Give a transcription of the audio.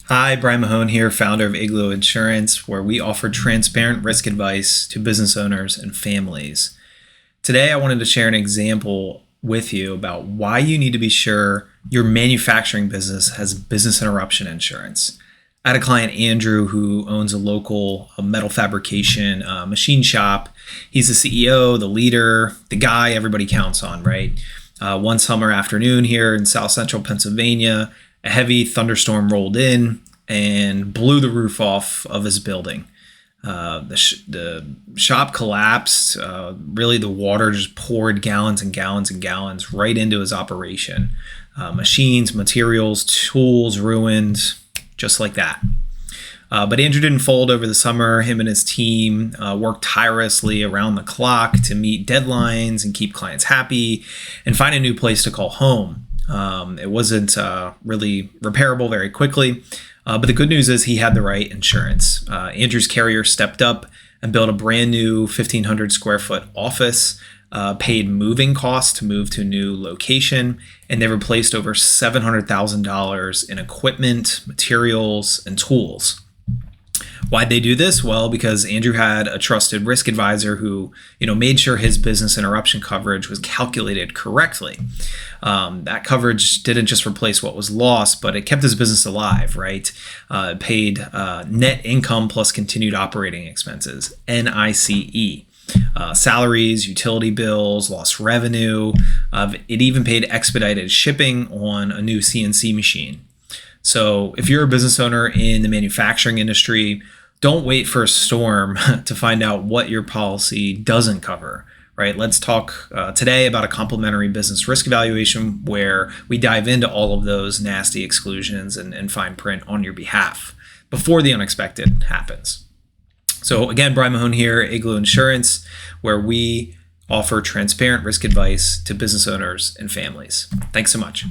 Hi, Brian Mahone here, founder of Igloo Insurance, where we offer transparent risk advice to business owners and families. Today, I wanted to share an example with you about why you need to be sure your manufacturing business has business interruption insurance. I had a client, Andrew, who owns a local metal fabrication machine shop. He's the CEO, the leader, the guy everybody counts on, right? One summer afternoon here in South Central Pennsylvania, a heavy thunderstorm rolled in and blew the roof off of his building. The shop collapsed. Really, the water just poured gallons and gallons and gallons right into his operation. Machines, materials, tools ruined, just like that. But Andrew didn't fold over the summer. Him and his team worked tirelessly around the clock to meet deadlines and keep clients happy and find a new place to call home. It wasn't really repairable very quickly, but the good news is he had the right insurance. Andrew's carrier stepped up and built a brand new 1,500 square foot office, paid moving costs to move to a new location, and they replaced over $700,000 in equipment, materials, and tools. Why'd they do this? Well, because Andrew had a trusted risk advisor who, made sure his business interruption coverage was calculated correctly. That coverage didn't just replace what was lost, but it kept his business alive, right? It paid net income plus continued operating expenses, NICE. Salaries, utility bills, lost revenue. It even paid expedited shipping on a new CNC machine. So if you're a business owner in the manufacturing industry, don't wait for a storm to find out what your policy doesn't cover, right? Let's talk today about a complimentary business risk evaluation where we dive into all of those nasty exclusions and fine print on your behalf before the unexpected happens. So again, Brian Mahone here, Igloo Insurance, where we offer transparent risk advice to business owners and families. Thanks so much.